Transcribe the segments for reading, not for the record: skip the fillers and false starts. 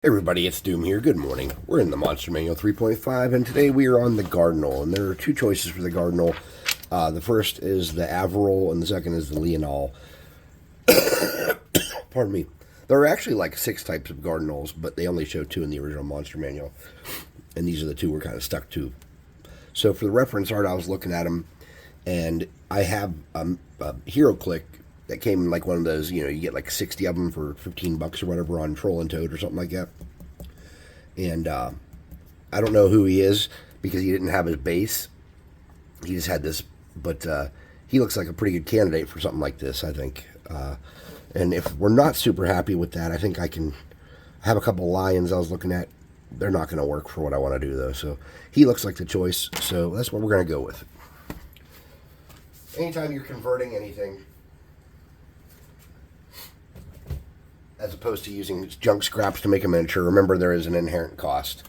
Hey everybody, it's Doom here. Good morning. We're in the Monster Manual 3.5, and today we are on the Guardinal, and there are two choices for the Guardinal. The first is the Averil, and the second is the Leonal. Pardon me. There are actually like 6 types of Guardinals, but they only show 2 in the original Monster Manual, and these are the 2 we're kind of stuck to. So for the reference art, I was looking at them, and I have a Hero Click that came in like one of those, you get like 60 of them for $15 or whatever on Troll and Toad or something like that. And I don't know who he is because he didn't have his base. He just had this, but he looks like a pretty good candidate for something like this, I think. And if we're not super happy with that, I think I can have a couple lions I was looking at. They're not going to work for what I want to do, though. So he looks like the choice, so that's what we're going to go with. Anytime you're converting anything, as opposed to using junk scraps to make a miniature, remember there is an inherent cost.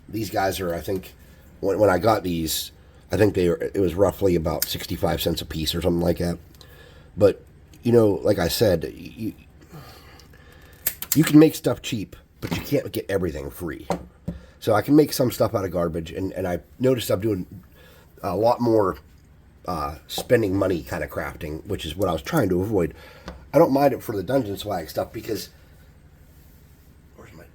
These guys are, I think, when I got these, I think it was roughly about 65 cents a piece or something like that. But, like I said, you can make stuff cheap, but you can't get everything free. So I can make some stuff out of garbage, and I noticed I'm doing a lot more spending money kind of crafting, which is what I was trying to avoid. I don't mind it for the Dungeon Swag stuff because... Where's my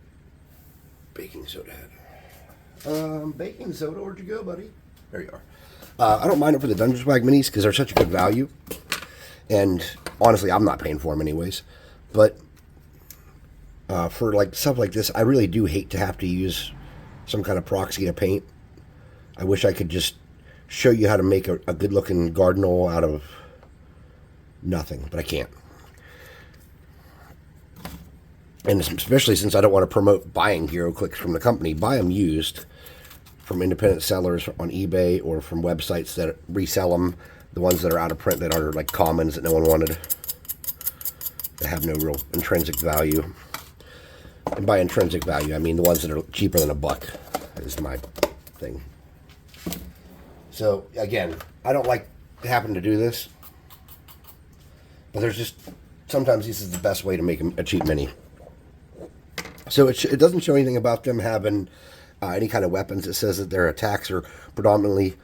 baking soda at? Baking soda, where'd you go, buddy? There you are. I don't mind it for the Dungeon Swag minis because they're such a good value. And honestly, I'm not paying for them anyways. But for like stuff like this, I really do hate to have to use some kind of proxy to paint. I wish I could just show you how to make a good-looking Guardinal out of nothing, but I can't. And especially since I don't want to promote buying Hero Clicks from the company, buy them used from independent sellers on eBay or from websites that resell them, the ones that are out of print that are like commons that no one wanted, that have no real intrinsic value. And by intrinsic value, I mean the ones that are cheaper than $1 is my thing. So again, I don't like having to do this, but there's just sometimes this is the best way to make a cheap mini. So it doesn't show anything about them having any kind of weapons. It says that their attacks are predominantly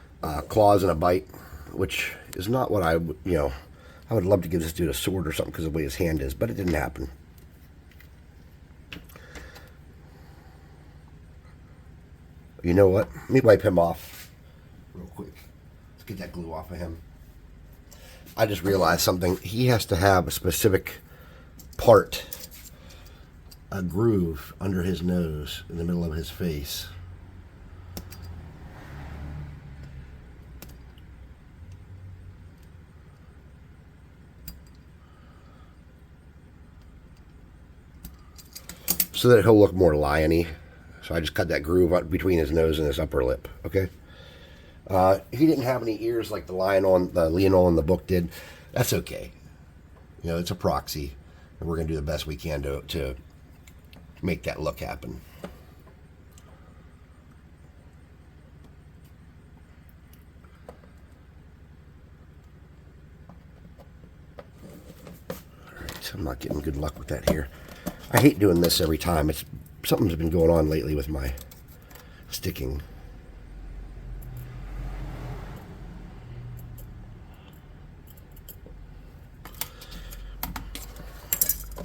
claws and a bite, which is not what I would love to give this dude a sword or something because of the way his hand is, but it didn't happen. You know what? Let me wipe him off real quick. Let's get that glue off of him. I just realized something. He has to have a specific part, a groove under his nose in the middle of his face. So that he'll look more lion-y. So I just cut that groove out between his nose and his upper lip, okay? He didn't have any ears like the Leonal in the book did. That's okay. It's a proxy, and we're going to do the best we can to make that look happen. Alright, I'm not getting good luck with that here. I hate doing this every time. Something's been going on lately with my sticking.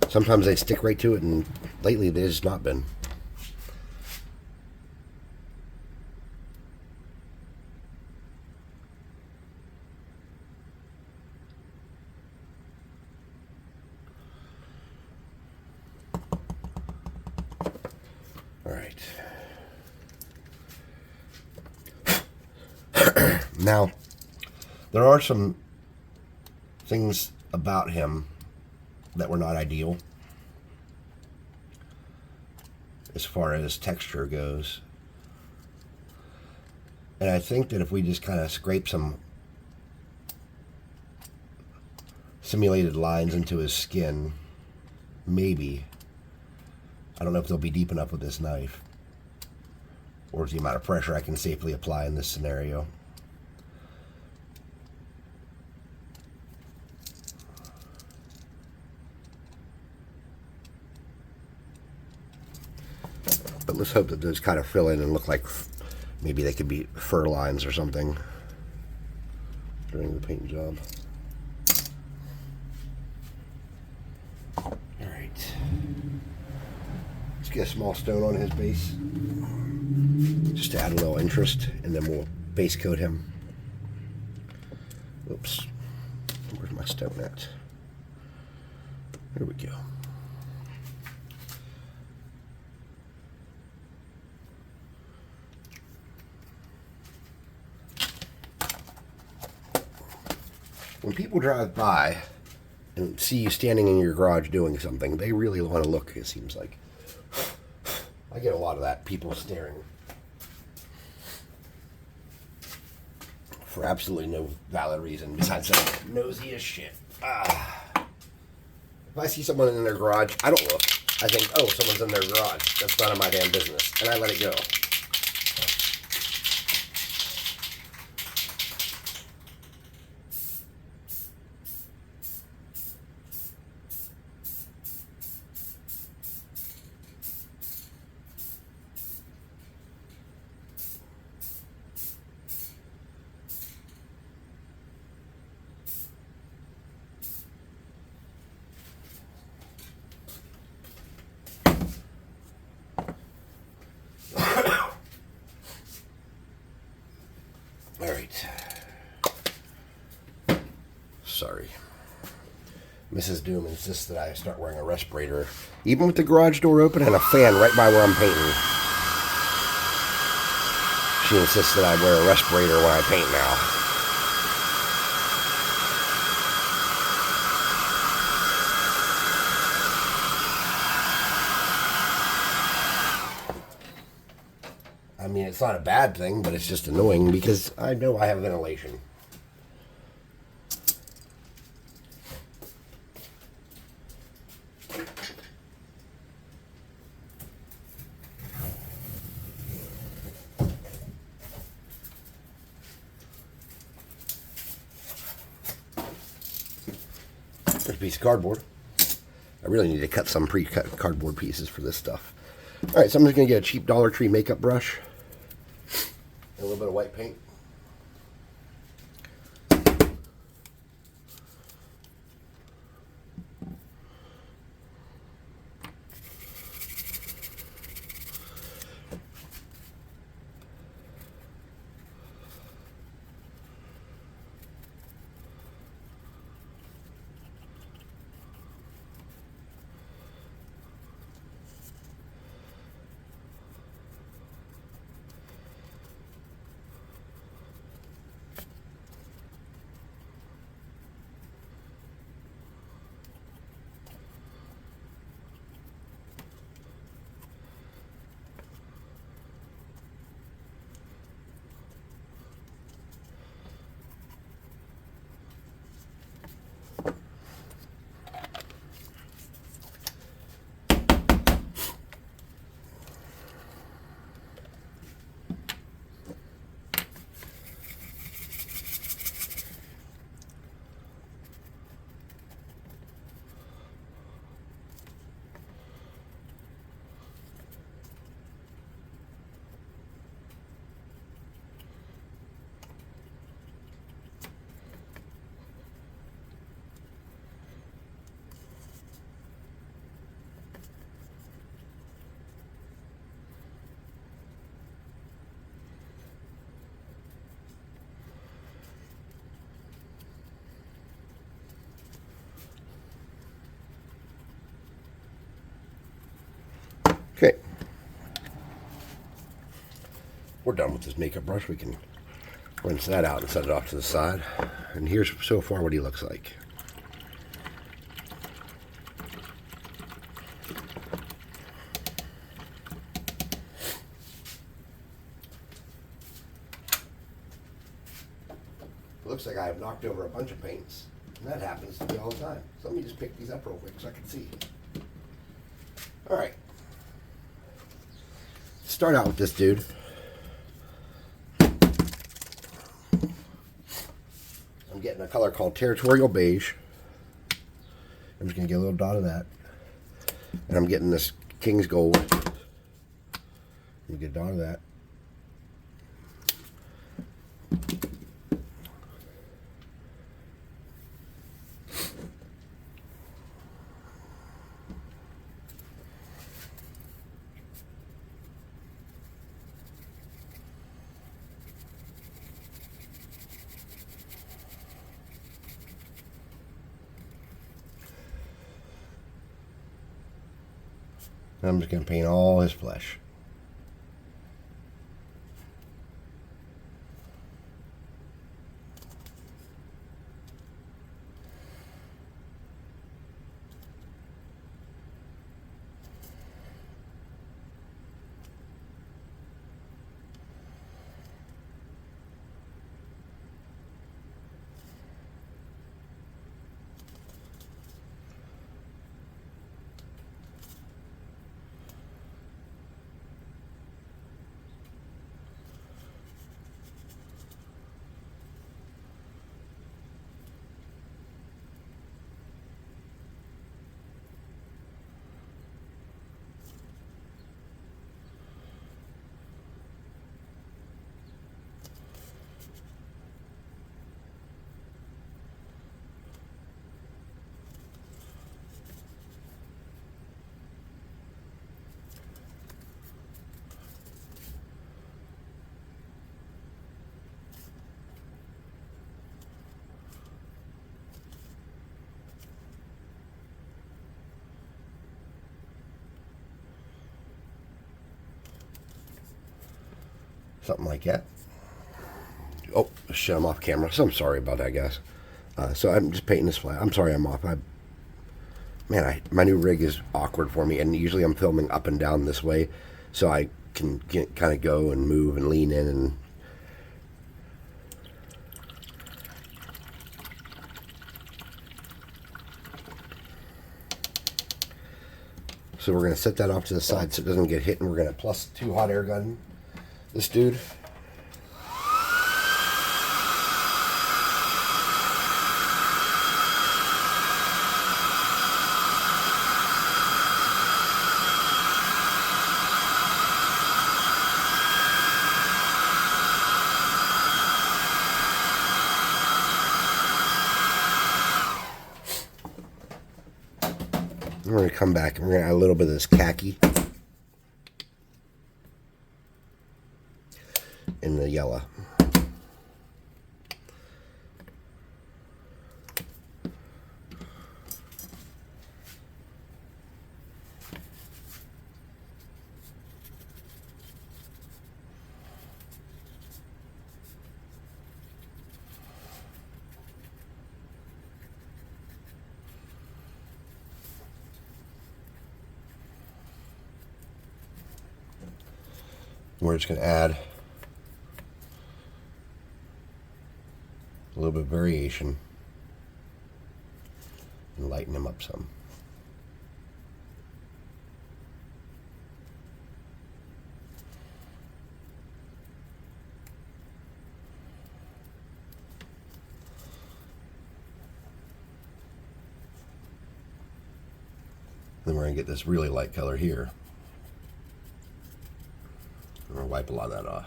Sometimes they stick right to it, and lately they've just not been. All right. Now, there are some things about him that were not ideal as far as texture goes. And I think that if we just kind of scrape some simulated lines into his skin, maybe, I don't know if they'll be deep enough with this knife, or the amount of pressure I can safely apply in this scenario. But let's hope that those kind of fill in and look like maybe they could be fur lines or something during the paint job. Alright. Let's get a small stone on his base, just to add a little interest, and then we'll base coat him. Oops. Where's my stone at? There we go. When people drive by and see you standing in your garage doing something, they really want to look, it seems like. I get a lot of that, people staring for absolutely no valid reason besides saying nosy as shit. If I see someone in their garage, I don't look. I think, oh, someone's in their garage. That's none of my damn business. And I let it go. Alright. Sorry. Mrs. Doom insists that I start wearing a respirator, even with the garage door open and a fan right by where I'm painting. She insists that I wear a respirator when I paint now. I mean, it's not a bad thing, but it's just annoying because I know I have ventilation. There's a piece of cardboard. I really need to cut some pre-cut cardboard pieces for this stuff. Alright, so I'm just going to get a cheap Dollar Tree makeup brush. A little bit of white paint. Okay. We're done with this makeup brush. We can rinse that out and set it off to the side. And here's so far what he looks like. It looks like I have knocked over a bunch of paints. And that happens to me all the time. So let me just pick these up real quick so I can see. Alright. Start out with this dude. I'm getting a color called Territorial Beige. I'm just going to get a little dot of that. And I'm getting this King's Gold. You get out of that. I'm just going to paint all his flesh. Something like that. Oh, shit, I'm off camera. So I'm sorry about that, guys. So I'm just painting this flat. I'm sorry I'm off. My new rig is awkward for me, and usually I'm filming up and down this way, so I can kind of go and move and lean in and... So we're going to set that off to the side so it doesn't get hit, and we're going to +2 hot air gun this dude. We're going to come back and we're going to add a little bit of this khaki in the yellow. We're just going to add a little bit of variation and lighten them up some. Then we're going to get this really light color here. I'm going to wipe a lot of that off.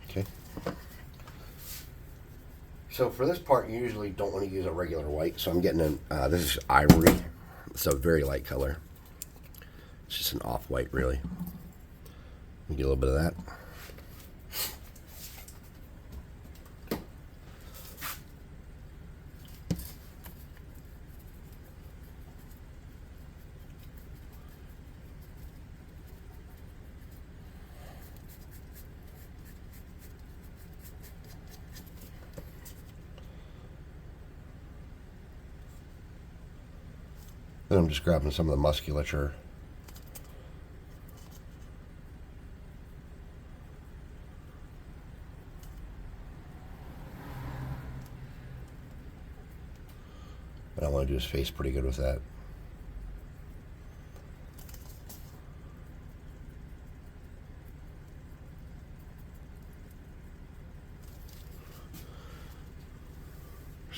Okay. So for this part, you usually don't want to use a regular white, so I'm getting this is ivory. It's a very light color. It's just an off-white, really. Get a little bit of that. Then I'm just grabbing some of the musculature. And I want to do his face pretty good with that.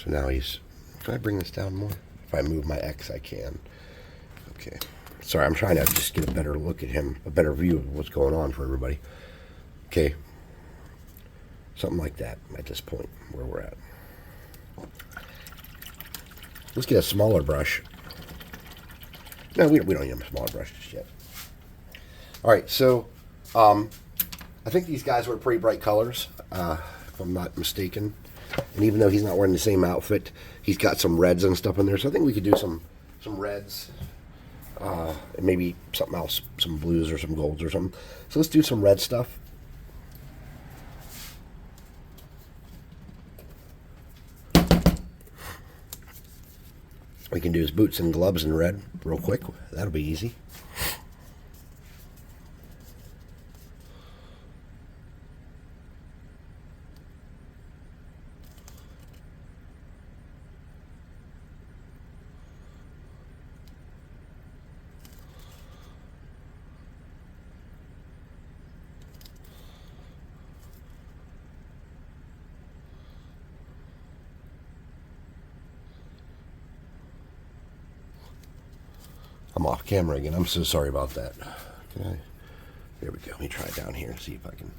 So now he's... Can I bring this down more? If I move my X, I can. Okay. Sorry, I'm trying to just get a better look at him, a better view of what's going on for everybody. Okay. Something like that at this point, where we're at. Let's get a smaller brush. No, we don't need a smaller brush just yet. All right, so I think these guys were pretty bright colors, if I'm not mistaken. And even though he's not wearing the same outfit, he's got some reds and stuff in there. So I think we could do some reds, and maybe something else, some blues or some golds or something. So let's do some red stuff. We can do his boots and gloves in red real quick. That'll be easy. I'm off camera again. I'm so sorry about that. There we go. Let me try down here and see if I can.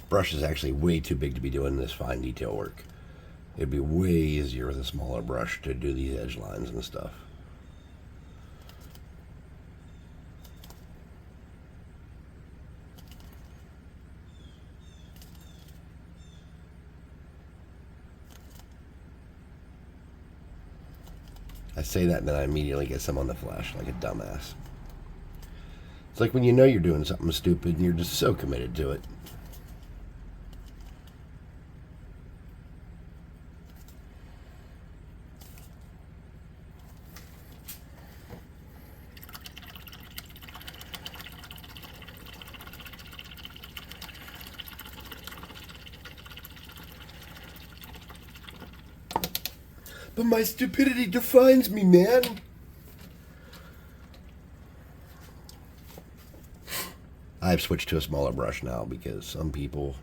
Brush is actually way too big to be doing this fine detail work. It'd be way easier with a smaller brush to do these edge lines and stuff. I say that and then I immediately get some on the flash like a dumbass. It's like when you know you're doing something stupid and you're just so committed to it. But my stupidity defines me, man. I've switched to a smaller brush now because some people,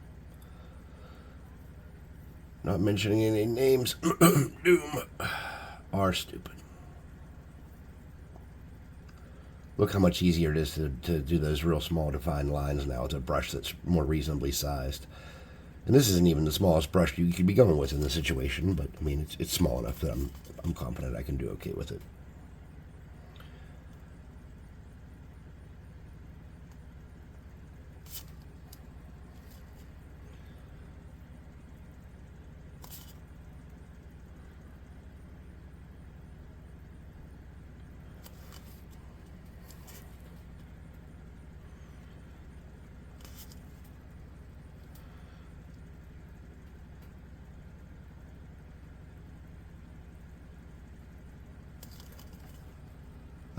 not mentioning any names, Doom, are stupid. Look how much easier it is to do those real small defined lines now with a brush that's more reasonably sized. And this isn't even the smallest brush you could be going with in this situation, but I mean, it's small enough that I'm confident I can do okay with it.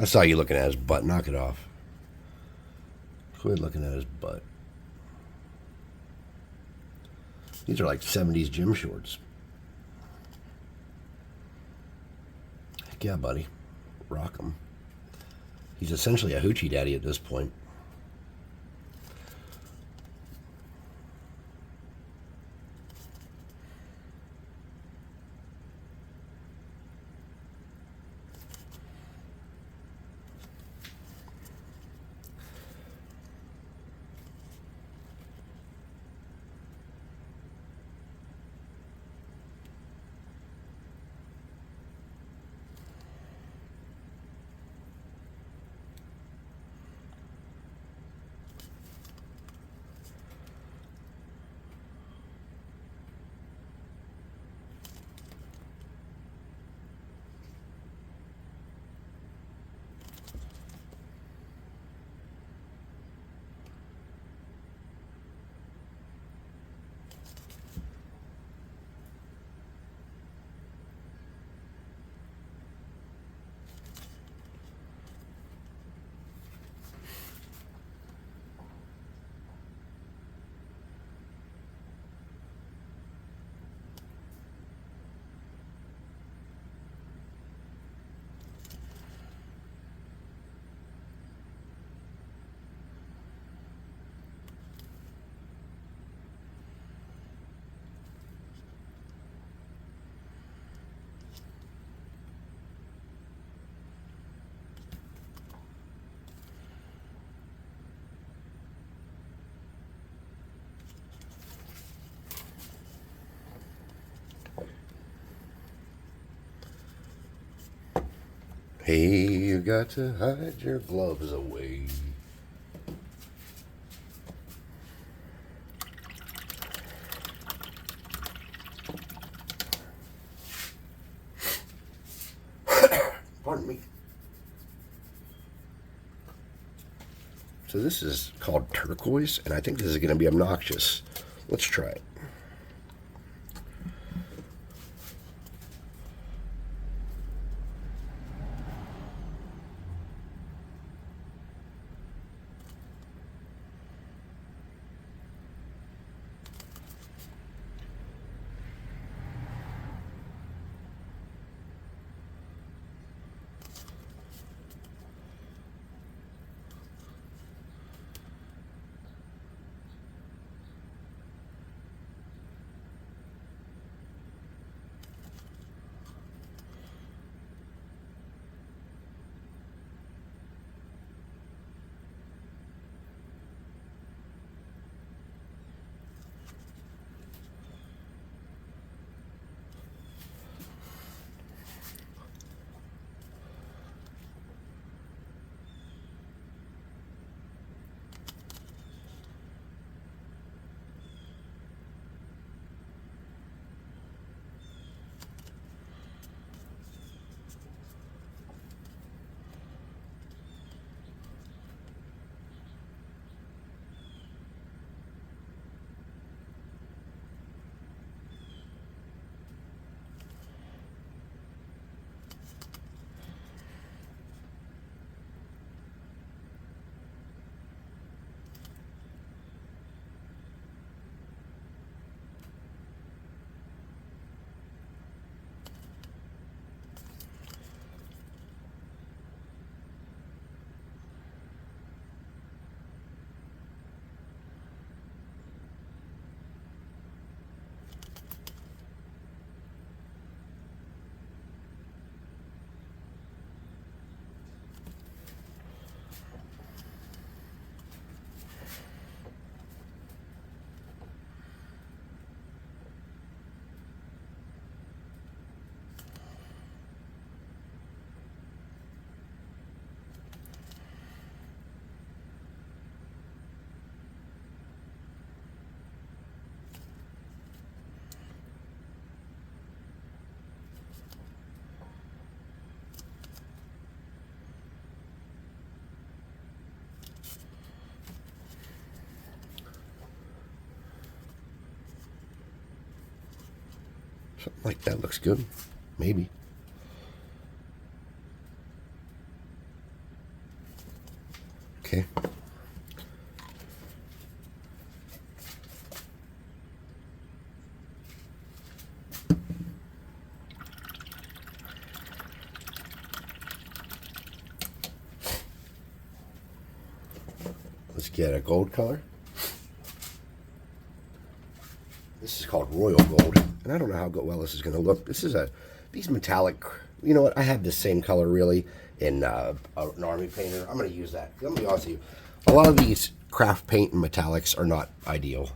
I saw you looking at his butt. Knock it off. Quit looking at his butt. These are like 70s gym shorts. Heck yeah, buddy. Rock them. He's essentially a hoochie daddy at this point. Hey, you got to hide your gloves away. Pardon me. So this is called turquoise, and I think this is going to be obnoxious. Let's try it. Something like that looks good. Maybe. Okay. Let's get a gold color. This is called Royal Gold, and I don't know how well this is going to look. This is these metallic, you know what, I have the same color really in an army painter. I'm going to use that. Let me be honest with you, a lot of these craft paint and metallics are not ideal.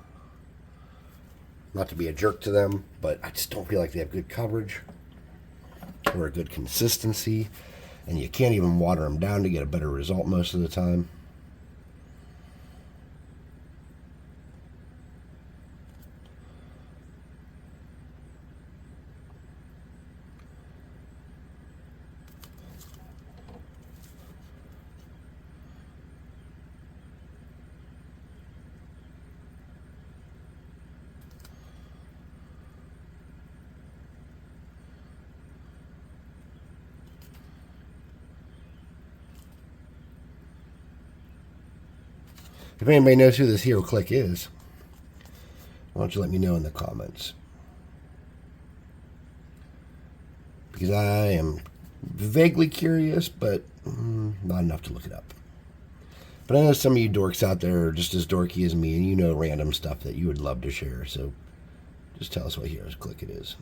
Not to be a jerk to them, but I just don't feel like they have good coverage or a good consistency, and you can't even water them down to get a better result most of the time. If anybody knows who this Hero Click is, why don't you let me know in the comments? Because I am vaguely curious, but not enough to look it up. But I know some of you dorks out there are just as dorky as me, and you know random stuff that you would love to share. So just tell us what Hero Click it is.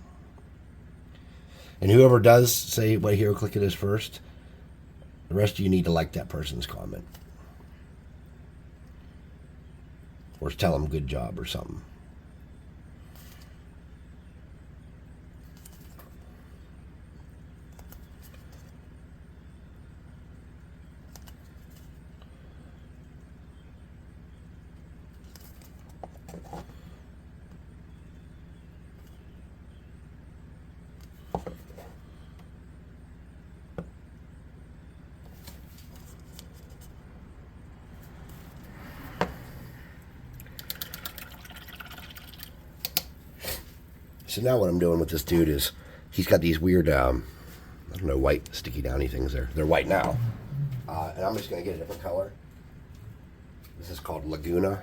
And whoever does say what Hero Click it is first, the rest of you need to like that person's comment. Or tell them good job or something. So now what I'm doing with this dude is he's got these weird, I don't know, white sticky downy things there. They're white now. And I'm just going to get a different color. This is called Laguna.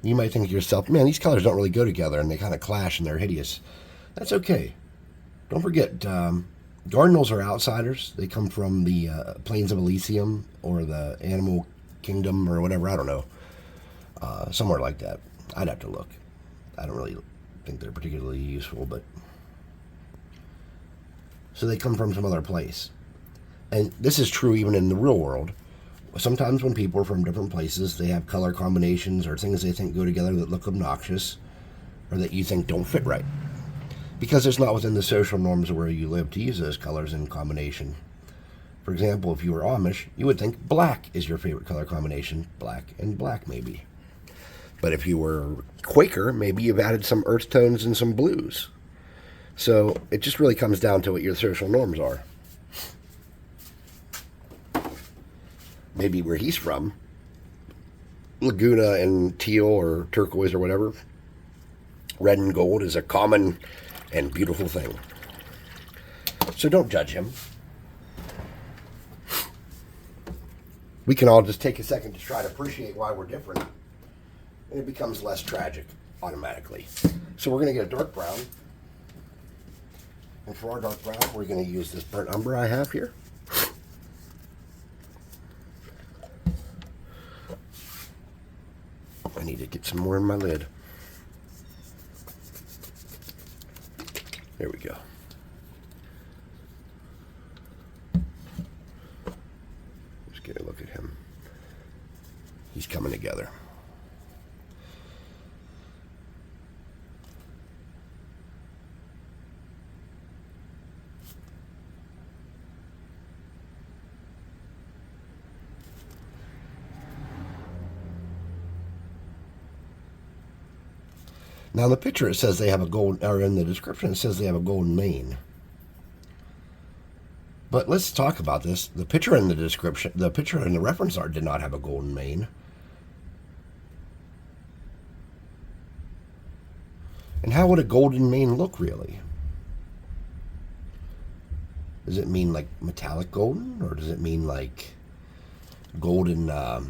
You might think to yourself, man, these colors don't really go together and they kind of clash and they're hideous. That's okay. Don't forget, Guardinals are outsiders. They come from the plains of Elysium or the animal kingdom or whatever. I don't know. Somewhere like that. I'd have to look. I don't really think they're particularly useful, but... So they come from some other place. And this is true even in the real world. Sometimes when people are from different places, they have color combinations or things they think go together that look obnoxious or that you think don't fit right. Because it's not within the social norms of where you live to use those colors in combination. For example, if you were Amish, you would think black is your favorite color combination. Black and black, maybe. But if you were Quaker, maybe you've added some earth tones and some blues. So it just really comes down to what your social norms are. Maybe where he's from, Laguna and teal or turquoise or whatever, red and gold is a common and beautiful thing. So don't judge him. We can all just take a second to try to appreciate why we're different, and it becomes less tragic automatically. So we're going to get a dark brown. And for our dark brown, we're going to use this burnt umber I have here. I need to get some more in my lid. There we go. Let's get a look at him. He's coming together. Now in the picture it says they have a gold, or in the description it says they have a golden mane. But let's talk about this. The picture in the description, the picture in the reference art did not have a golden mane. And how would a golden mane look really? Does it mean like metallic golden, or does it mean like golden, I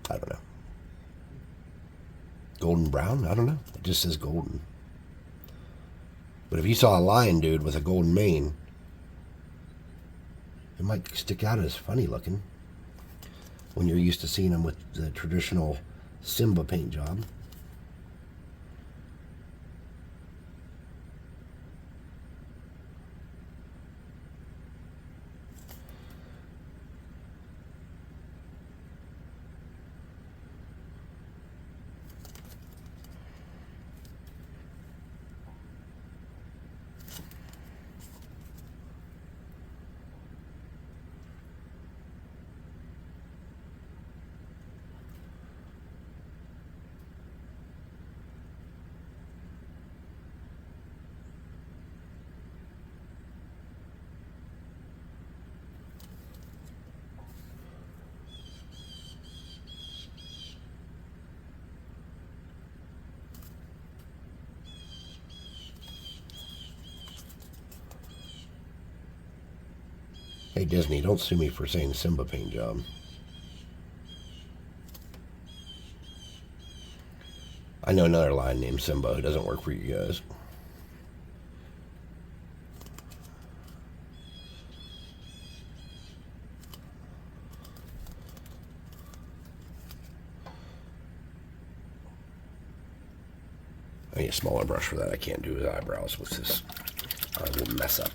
don't know. Golden brown? I don't know. It just says golden. But if you saw a lion dude with a golden mane, it might stick out as funny looking when you're used to seeing them with the traditional Simba paint job. Hey Disney, don't sue me for saying Simba paint job. I know another lion named Simba who doesn't work for you guys. I need a smaller brush for that. I can't do his eyebrows with this. I will mess up.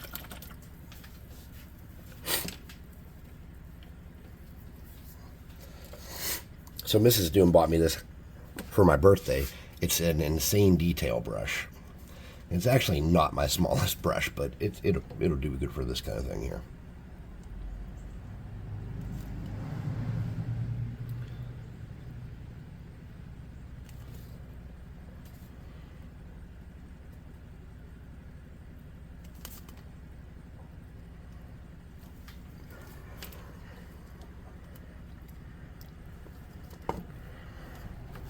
So Mrs. Doom bought me this for my birthday. It's an insane detail brush. It's actually not my smallest brush, but it'll do good for this kind of thing here.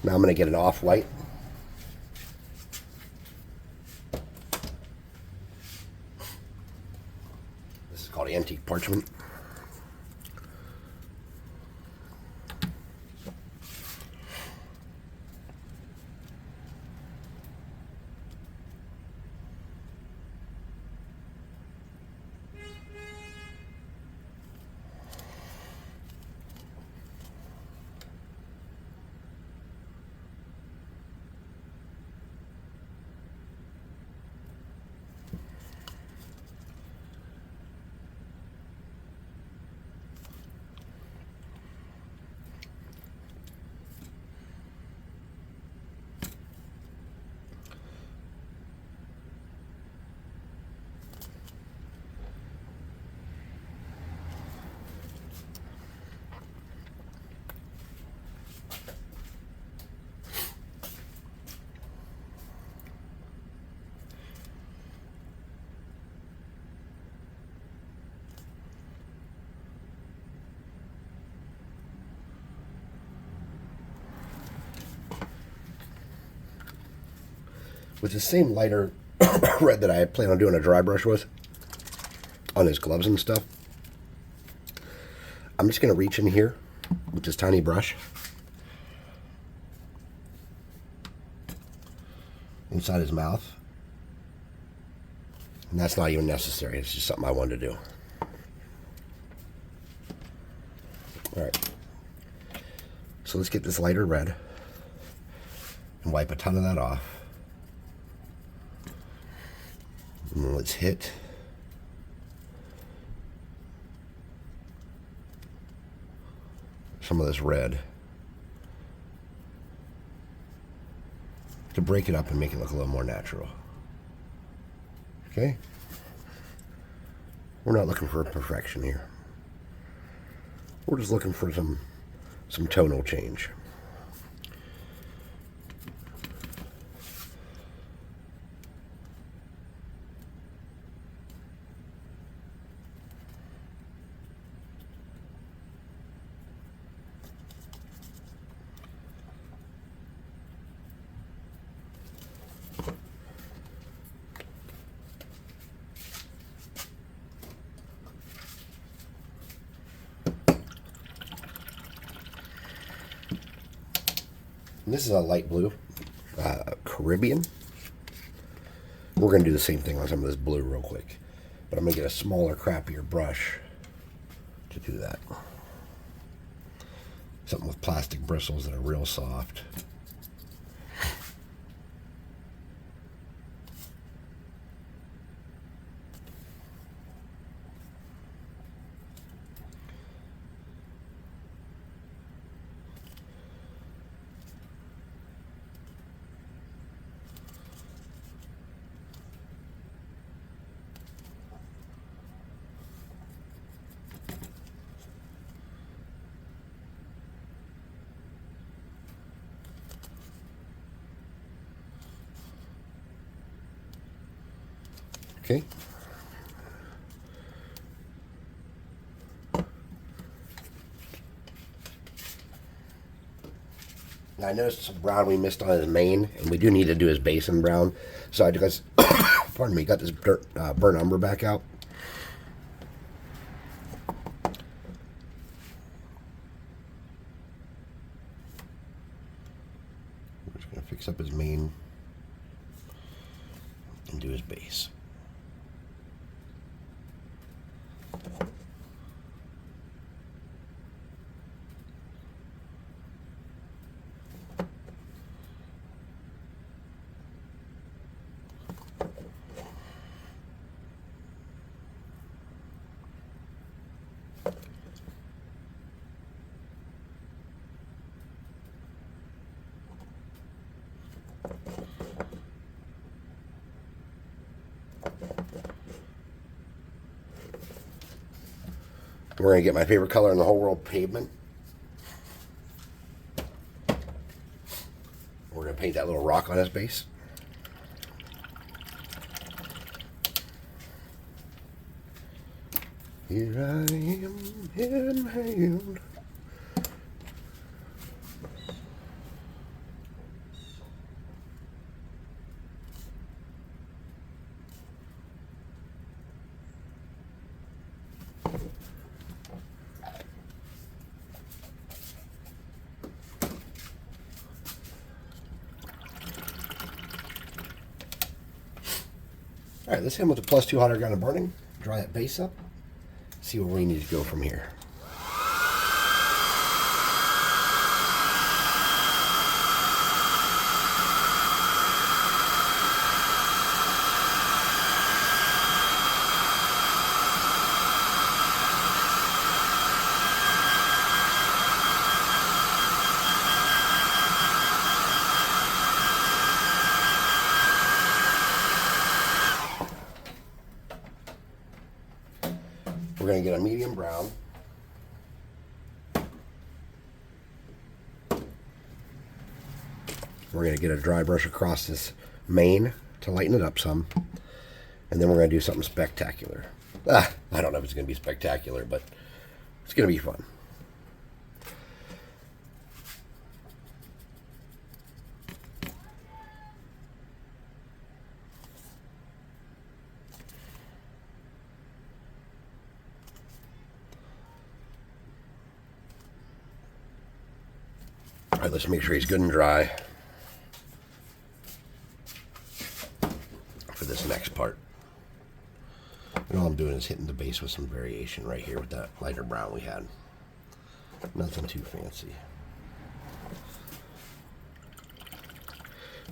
Now I'm going to get an off-white. This is called antique parchment. With the same lighter red that I plan on doing a dry brush with on his gloves and stuff, I'm just going to reach in here with this tiny brush inside his mouth. And that's not even necessary. It's just something I wanted to do. All right. So let's get this lighter red and wipe a ton of that off. And then let's hit some of this red to break it up and make it look a little more natural. Okay? We're not looking for perfection here. We're just looking for some tonal change. And this is a light blue, Caribbean. We're going to do the same thing on some of this blue real quick. But I'm going to get a smaller, crappier brush to do that. Something with plastic bristles that are real soft. Okay. Now I noticed some brown we missed on his mane, and we do need to do his base in brown. So I just, pardon me, got this burnt umber back out. We're just going to fix up his mane and do his base. We're going to get my favorite color in the whole world, pavement. We're going to paint that little rock on his base. Here I am, in hand. All right, let's hit him with the +2 hot air gun of burning. Dry that base up. See where we need to go from here. We're going to get a medium brown. We're going to get a dry brush across this mane to lighten it up some. And then we're going to do something spectacular. I don't know if it's going to be spectacular, but it's going to be fun. All right, let's make sure he's good and dry for this next part. And all I'm doing is hitting the base with some variation right here with that lighter brown we had. Nothing too fancy.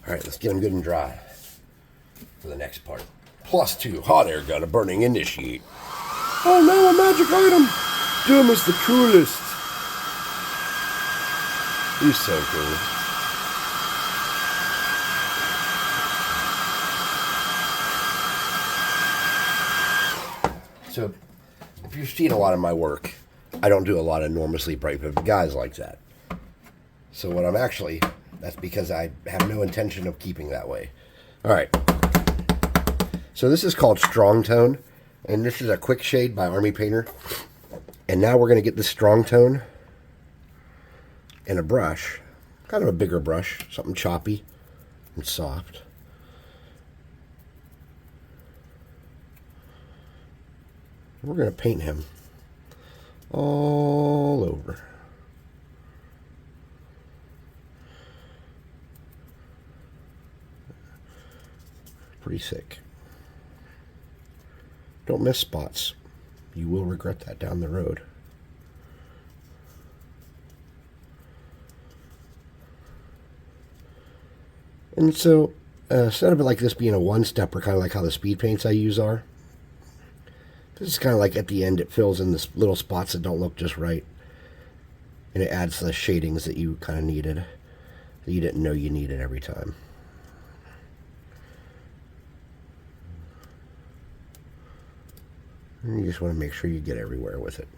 All right, let's get him good and dry for the next part. +2 hot air gun of burning initiate. Oh no, a magic item! Doom is the coolest. He's so cool. So, if you've seen a lot of my work, I don't do a lot of enormously bright vivid guys like that. So what I'm actually, that's because I have no intention of keeping that way. Alright. So this is called Strong Tone, and this is a quick shade by Army Painter. And now we're going to get this Strong Tone in a brush, kind of a bigger brush, something choppy and soft. We're going to paint him all over. pretty sick. Don't miss spots. You will regret that down the road. And so, instead of it like this being a one-stepper, kind of like how the speed paints I use are, this is kind of like at the end, it fills in the little spots that don't look just right. And it adds the shadings that you kind of needed, that you didn't know you needed every time. And you just want to make sure you get everywhere with it.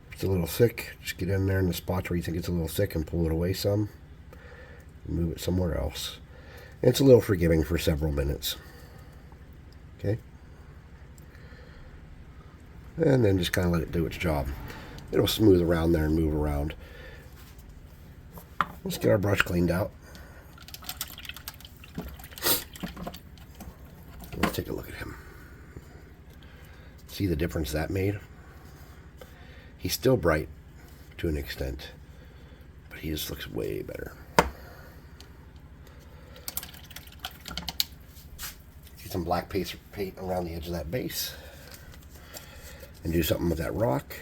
If it's a little thick, just get in there in the spots where you think it's a little thick and pull it away some. Move it somewhere else. And it's a little forgiving for several minutes. Okay? And then just kind of let it do its job. It'll smooth around there and move around. Let's get our brush cleaned out. Let's take a look at him. See the difference that made? He's still bright to an extent, but he just looks way better. See some black paint around the edge of that base. And do something with that rock.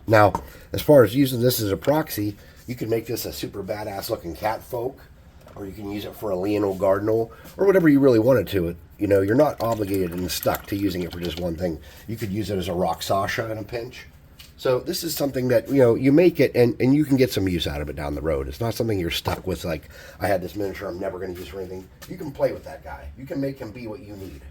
Now, as far as using this as a proxy, you can make this a super badass looking cat folk, or you can use it for a Leonal Guardinal, or whatever you really wanted to. You know, you're not obligated and stuck to using it for just one thing. You could use it as a rock Sasha in a pinch. So this is something that, you know, you make it and you can get some use out of it down the road. It's not something you're stuck with, like, I had this miniature I'm never going to use for anything. You can play with that guy. You can make him be what you need.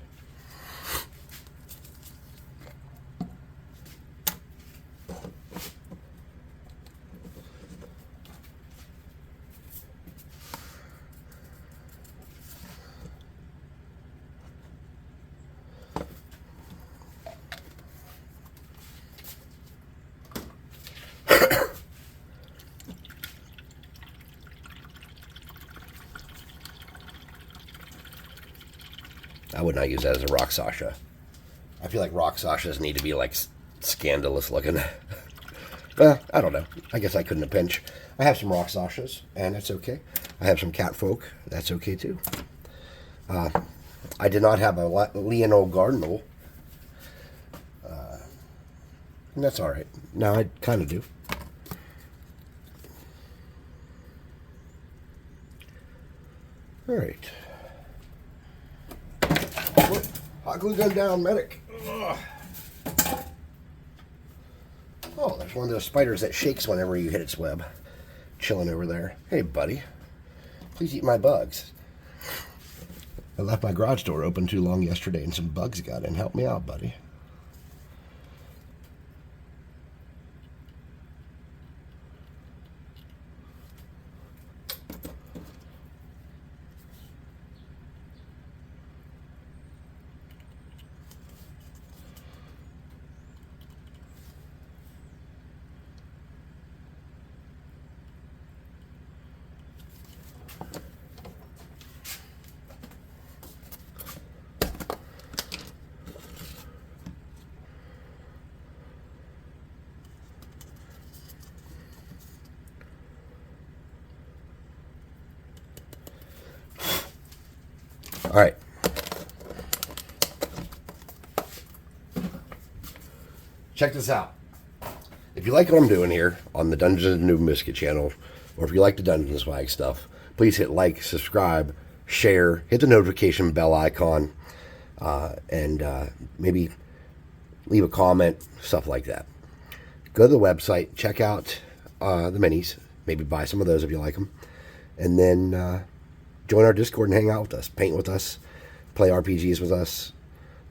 I would not use that as a rock Sasha. I feel like rock Sashas need to be like scandalous looking. I don't know. I guess I couldn't have pinch. I have some rock Sashas, and that's okay. I have some cat folk. That's okay too. I did not have a Leonal Guardinal. And that's alright. Now I kind of do. Alright. Hot glue gun down, medic. Ugh. Oh, there's one of those spiders that shakes whenever you hit its web. Chilling over there. Hey, buddy. Please eat my bugs. I left my garage door open too long yesterday and some bugs got in. Help me out, buddy. All right. Check this out. If you like what I'm doing here on the Dungeons and New Biscuit channel, or if you like the Dungeons Swag stuff, please hit like, subscribe, share, hit the notification bell icon, and maybe leave a comment, stuff like that. Go to the website, check out the minis, maybe buy some of those if you like them, and then join our Discord and hang out with us, paint with us, play RPGs with us.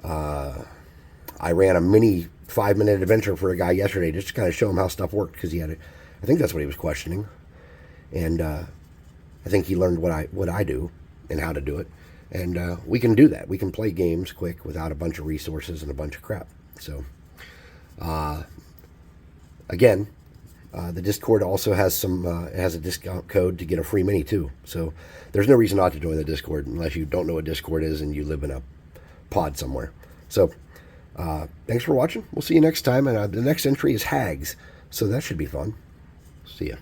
I ran a mini 5-minute adventure for a guy yesterday just to kind of show him how stuff worked, because he had I think that's what he was questioning. and I think he learned what I do and how to do it, and we can do that. We can play games quick without a bunch of resources and a bunch of crap. So, again, the Discord also has it has a discount code to get a free mini too. So there's no reason not to join the Discord unless you don't know what Discord is and you live in a pod somewhere. So thanks for watching. We'll see you next time. And the next entry is Hags, so that should be fun. See ya.